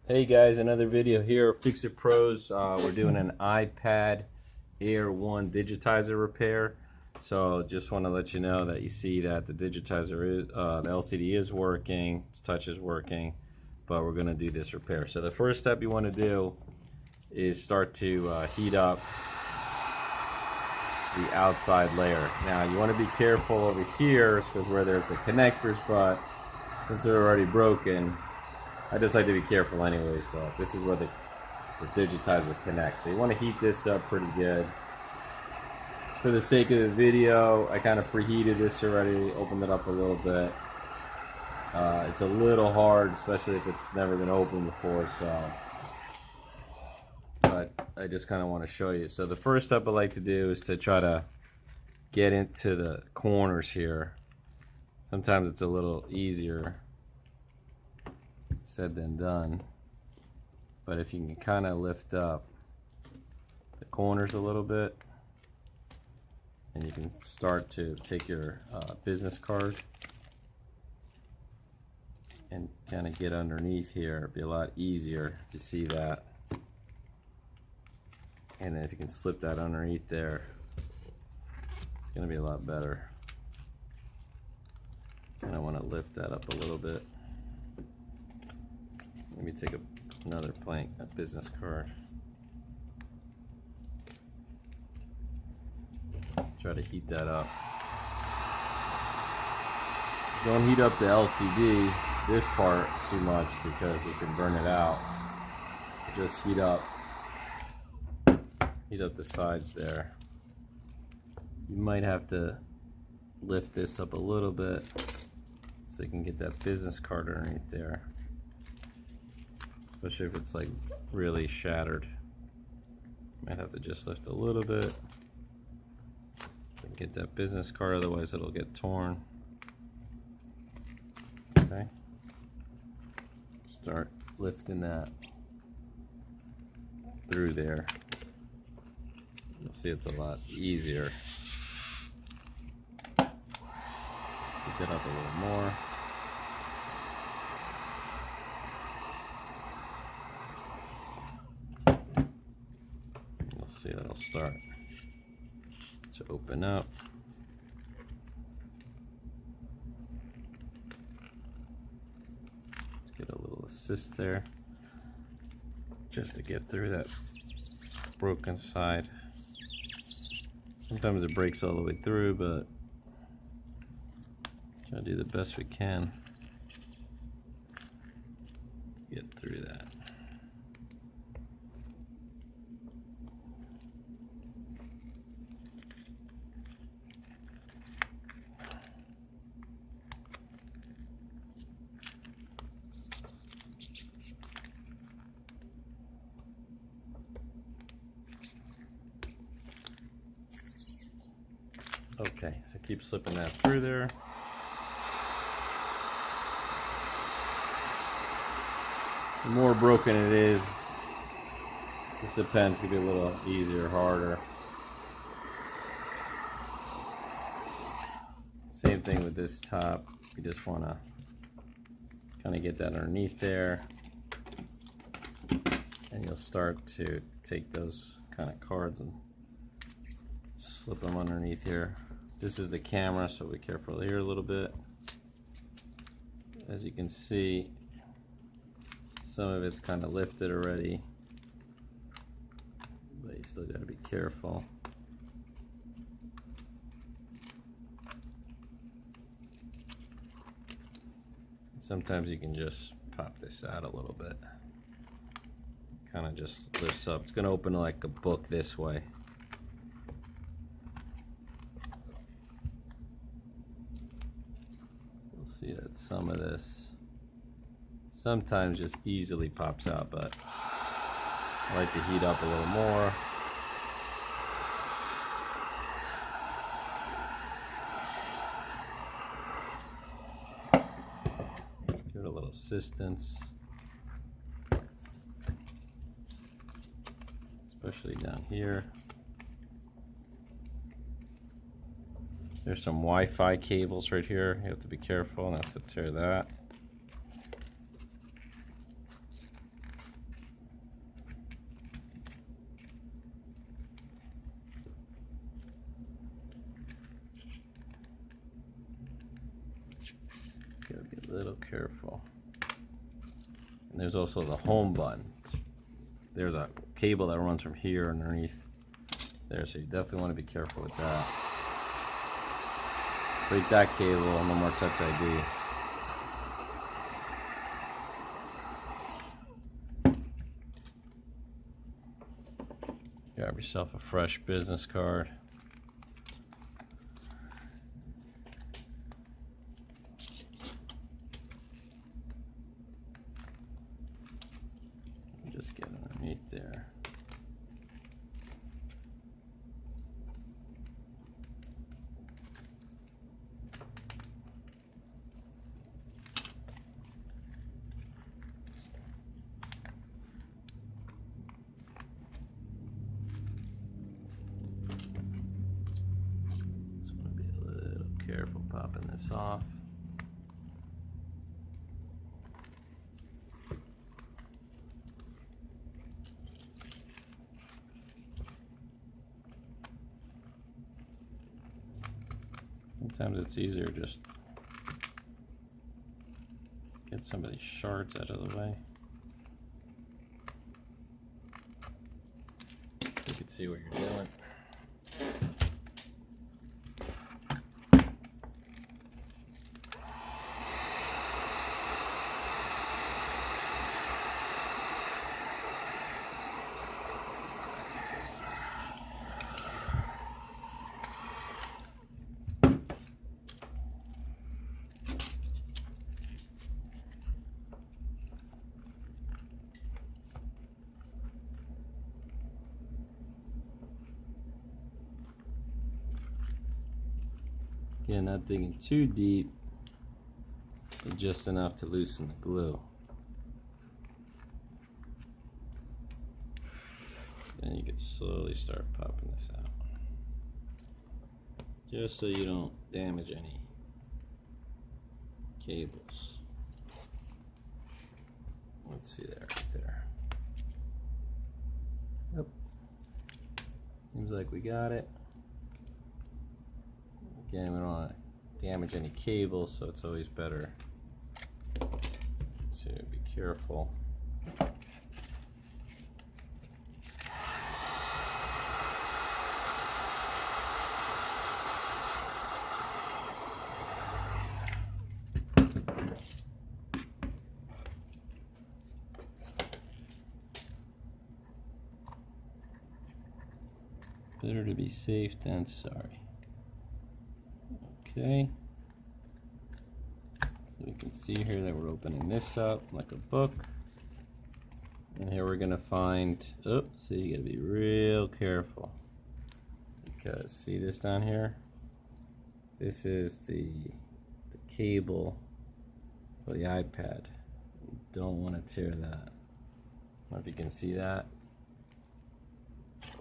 Hey guys, another video here, Fix It Pros. We're doing an iPad Air 1 digitizer repair. So just want to let you know that you see that the digitizer is, the LCD is working, its touch is working, but we're going to do this repair. So the first step you want to do is start to heat up the outside layer. Now you want to be careful over here because where there's the connectors, but since they're already broken, I just like to be careful anyways, but this is where the digitizer connects. So you want to heat this up pretty good. For the sake of the video, I kind of preheated this already, opened it up a little bit. It's a little hard, especially if it's never been opened before, so. But I just kind of want to show you. So the first step I like to do is to try to get into the corners here. Sometimes it's a little easier said than done, but if you can kind of lift up the corners a little bit, and you can start to take your business card and kind of get underneath here, it'd be a lot easier to see that. And then if you can slip that underneath there, it's going to be a lot better. And I want to lift that up a little bit. Let me take another blank, a business card. Try to heat that up. Don't heat up the LCD, this part, too much because you can burn it out. So just heat up the sides there. You might have to lift this up a little bit so you can get that business card underneath there. Especially if it's like really shattered. Might have to just lift a little bit and get that business card, otherwise it'll get torn. Okay. Start lifting that through there. You'll see it's a lot easier. Get that up a little more. See, that'll start to open up. Let's get a little assist there just to get through that broken side. Sometimes it breaks all the way through, but try to do the best we can to get through that. Okay, so keep slipping that through there. The more broken it is, this depends, could be a little easier or harder. Same thing with this top. You just want to kind of get that underneath there, and you'll start to take those kind of cards and slip them underneath here. This is the camera, so be careful here a little bit. As you can see, some of it's kind of lifted already, but you still got to be careful. Sometimes you can just pop this out a little bit. Kind of just lifts up. It's going to open like a book this way. See that some of this sometimes just easily pops out, but I like to heat up a little more. Give it a little assistance, especially down here. There's some Wi-Fi cables right here. You have to be careful not to tear that. little careful. And there's also the home button. There's a cable that runs from here underneath there, so you definitely want to be careful with that. Break that cable, no more Touch ID. Grab yourself a fresh business card. Just get underneath there. Careful popping this off. Sometimes it's easier just get some of these shards out of the way. You can see what you're doing. Again, not digging too deep, but just enough to loosen the glue. Then you can slowly start popping this out, just so you don't damage any cables. Let's see that right there. Yep. Seems like we got it. Again, we don't want to damage any cables, so it's always better to be careful. Better to be safe than sorry. Okay, so we can see here that we're opening this up like a book, and here we're gonna find, oh, so you gotta be real careful, because see this down here, this is the cable for the iPad. You don't want to tear that. I don't know if you can see that.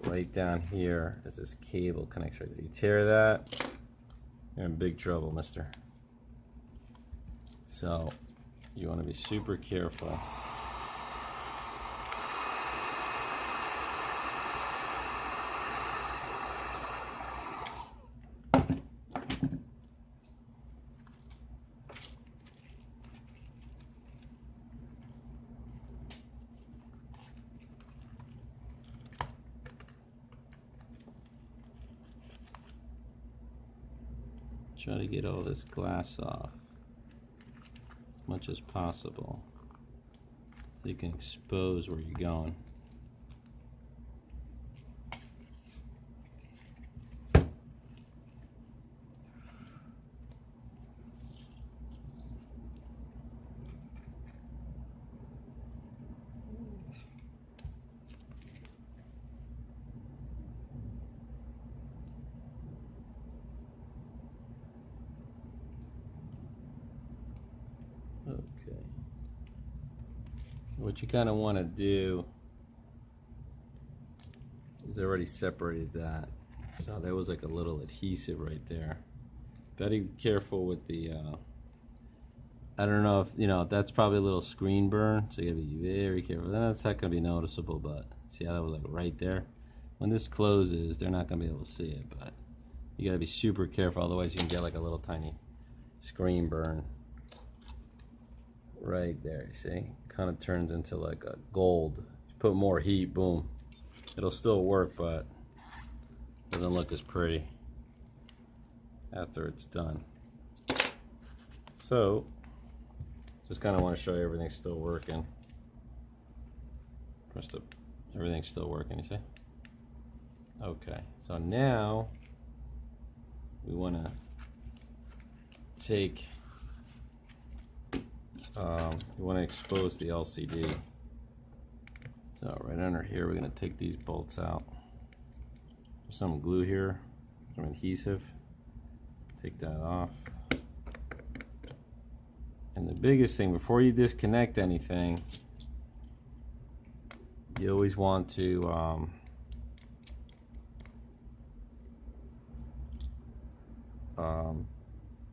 Right down here is this cable connects right there. You tear that, you're in big trouble, mister. So you want to be super careful. Try to get all this glass off as much as possible so you can expose where you're going. Okay. What you kind of want to do is already separated that. So there was like a little adhesive right there. Very careful with the, I don't know if, you know, that's probably a little screen burn. So you gotta be very careful. Then that's not gonna be noticeable, but see how that was like right there? When this closes, they're not gonna be able to see it, but you gotta be super careful. Otherwise you can get like a little tiny screen burn. right there. You see, kind of turns into like a gold. You put more heat, boom, it'll still work, but doesn't look as pretty after it's done. So just kind of want to show you everything's still working. Everything's still working, you see? Okay, so now we want to take, we want to expose the LCD. So right under here, we're going to take these bolts out. There's some glue here, some adhesive. Take that off. And the biggest thing, before you disconnect anything, you always want to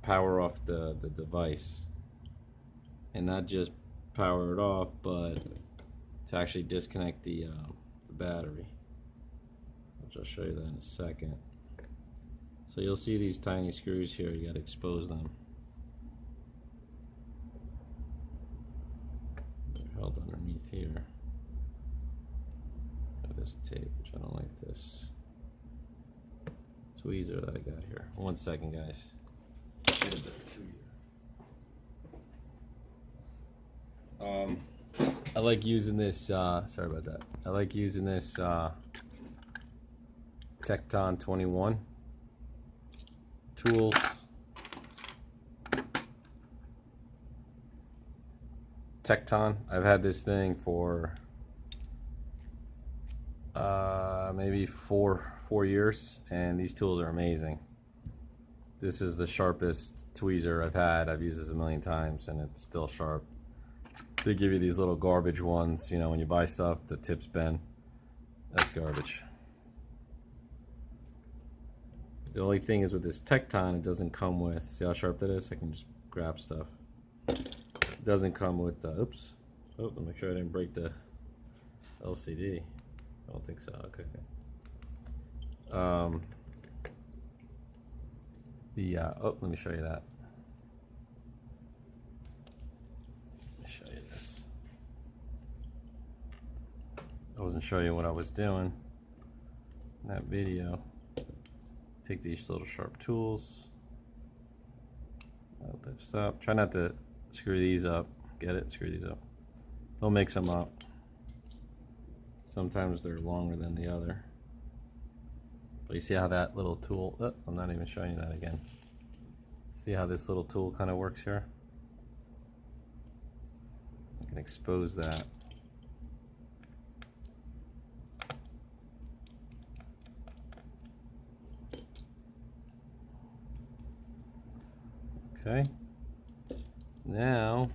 power off the device, and not just power it off, but to actually disconnect the battery, which I'll show you that in a second. So you'll see these tiny screws here, you got to expose them. They're held underneath here. This tape, which I don't like this tweezer that I got here. 1 second, guys. I like using this, sorry about that. I like using this Tecton 21 tools. Tecton, I've had this thing for maybe four years, and these tools are amazing. This is the sharpest tweezer I've had. I've used this a million times and it's still sharp. They give you these little garbage ones, you know, when you buy stuff, the tips bend. That's garbage. The only thing is with this Tecton, it doesn't come with, see how sharp that is? I can just grab stuff. It doesn't come with the, oops. Oh, let me make sure I didn't break the LCD. I don't think so. Okay. Oh, let me show you that. Let me show you this. I wasn't showing you what I was doing in that video. Take these little sharp tools. That lifts up. Try not to screw these up. Get it? Screw these up. Don't mix them up. Sometimes they're longer than the other. But you see how that little tool, oh, I'm not even showing you that again. See how this little tool kind of works here? I can expose that. Okay. Now,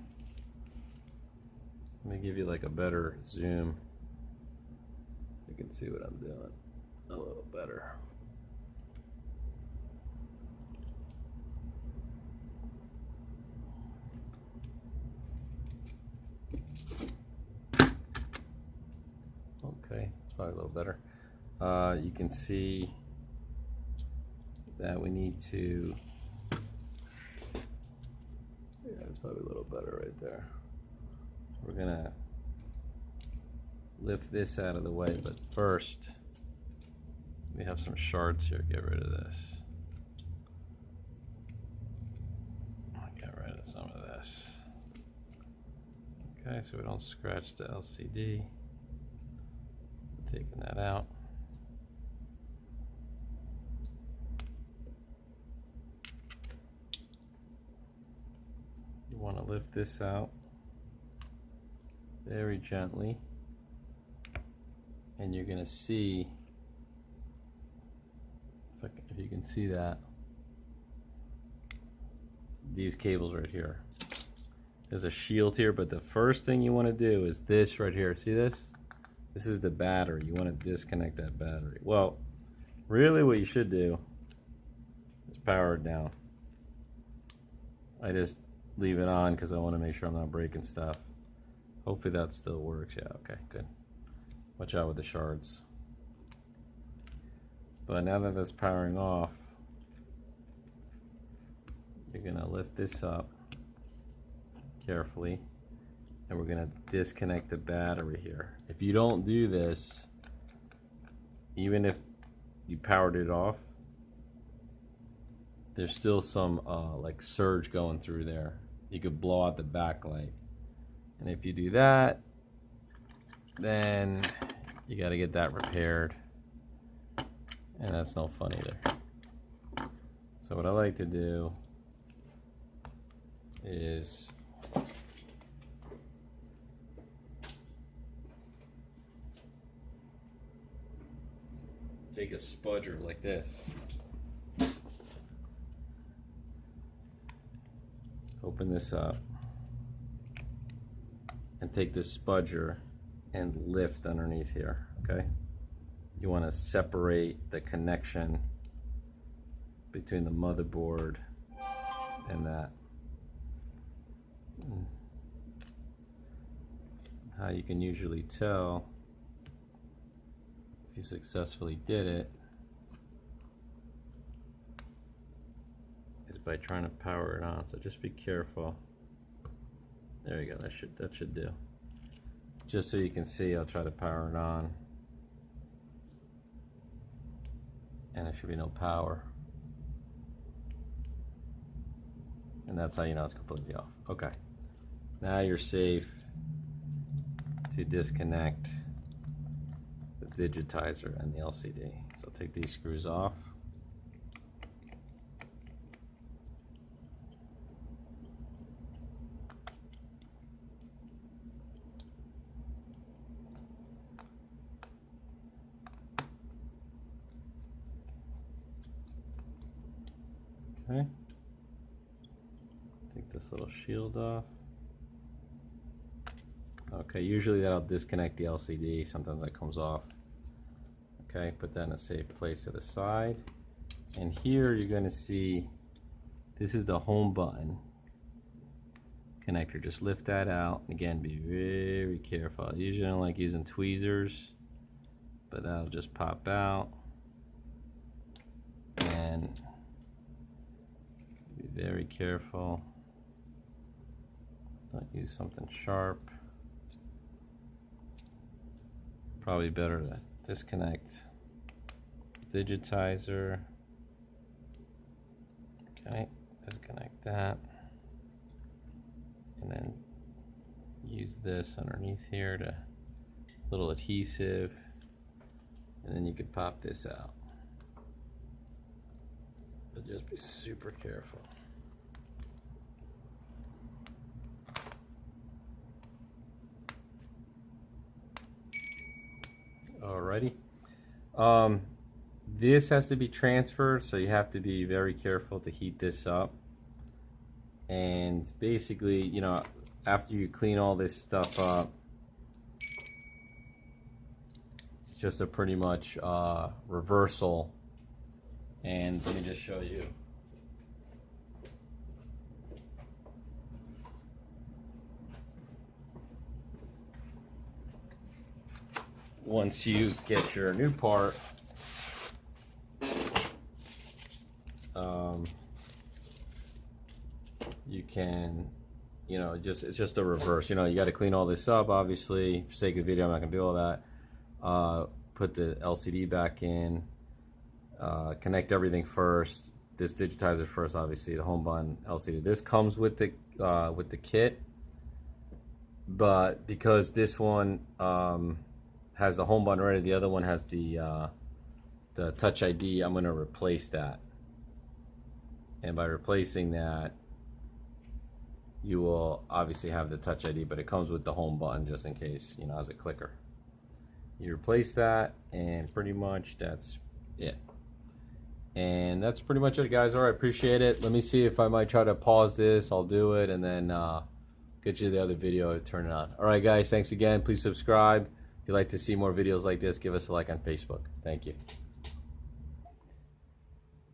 let me give you like a better zoom. You can see what I'm doing a little better. Okay, it's probably a little better. You can see that we need to, yeah, it's probably a little better right there. We're gonna lift this out of the way, but first we have some shards here. Get rid of this. Get rid of some of this. Okay, so we don't scratch the LCD. Taking that out. You want to lift this out very gently, and you're going to see, if you can see that, these cables right here. There's a shield here, but the first thing you want to do is this right here. See this? This is the battery. You want to disconnect that battery. Well, really what you should do is power it down. I just leave it on because I want to make sure I'm not breaking stuff. Hopefully that still works. Yeah, okay, good. Watch out with the shards. But now that that's powering off, you're going to lift this up carefully. and we're gonna disconnect the battery here. If you don't do this, even if you powered it off, there's still some like surge going through there. You could blow out the backlight, and if you do that, then you got to get that repaired, and that's no fun either. So what I like to do is take a spudger like this, open this up, and take this spudger and lift underneath here, okay? You want to separate the connection between the motherboard and that. How you can usually tell if you successfully did it is by trying to power it on. So just be careful. There you go. That should do. Just so you can see, I'll try to power it on, and there should be no power. And that's how you know it's completely off. Okay. Now you're safe to disconnect the digitizer and the LCD. So take these screws off. Okay. Take this little shield off. Okay, usually that'll disconnect the LCD. Sometimes that comes off. Okay, put that in a safe place to the side. And here you're going to see this is the home button connector. Just lift that out. Again, be very careful. I usually don't like using tweezers, but that'll just pop out. And be very careful. Don't use something sharp. Probably better to disconnect digitizer. Okay, disconnect that. And then use this underneath here to little adhesive. And then you could pop this out. But just be super careful. Alrighty. This has to be transferred, so you have to be very careful to heat this up. And basically, you know, after you clean all this stuff up, it's just a pretty much reversal. And let me just show you. Once you get your new part, you can, you know, it's just a reverse. You know, you got to clean all this up. Obviously, for sake of the video, I'm not gonna do all that. Put the LCD back in. Connect everything first. This digitizer first, obviously the home button, LCD. This comes with the kit, but because this one has the home button already, the other one has the Touch ID. I'm going to replace that, and by replacing that, you will obviously have the Touch ID, but it comes with the home button just in case, you know, as a clicker. You replace that, and pretty much that's it. And that's pretty much it, guys. All right, appreciate it. Let me see if I might try to pause this. I'll do it, and then get you the other video and turn it on. All right, guys, thanks again. Please subscribe. If you'd like to see more videos like this, give us a like on Facebook. Thank you.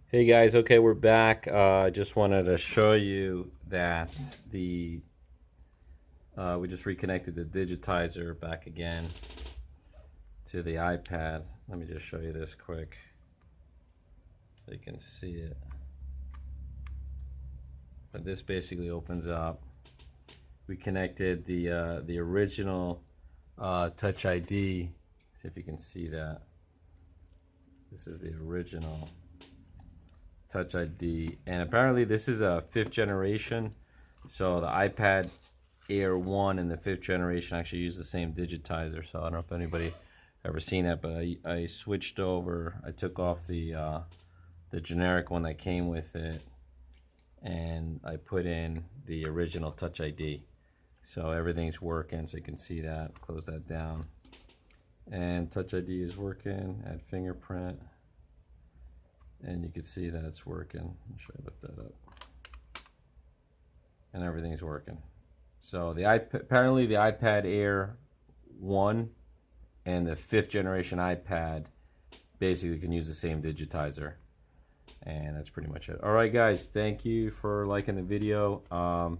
Hey, guys. Okay, we're back. Just wanted to show you that we just reconnected the digitizer back again to the iPad. Let me just show you this quick, so you can see it. But this basically opens up. we connected the original Touch ID. See if you can see that. This is the original Touch ID, and apparently this is a 5th generation. So the iPad Air 1 and the 5th generation actually use the same digitizer. So I don't know if anybody ever seen that, but I switched over. I took off the generic one that came with it, and I put in the original Touch ID. So everything's working, so you can see that. Close that down. And Touch ID is working. Add fingerprint. And you can see that it's working. Should I lift that up? And everything's working. So the apparently the iPad Air 1 and the 5th generation iPad basically can use the same digitizer. And that's pretty much it. All right, guys, thank you for liking the video.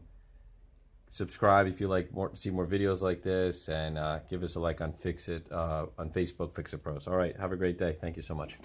Subscribe if you like see more videos like this, and give us a like on Facebook, Fix It Pros. All right, have a great day. Thank you so much.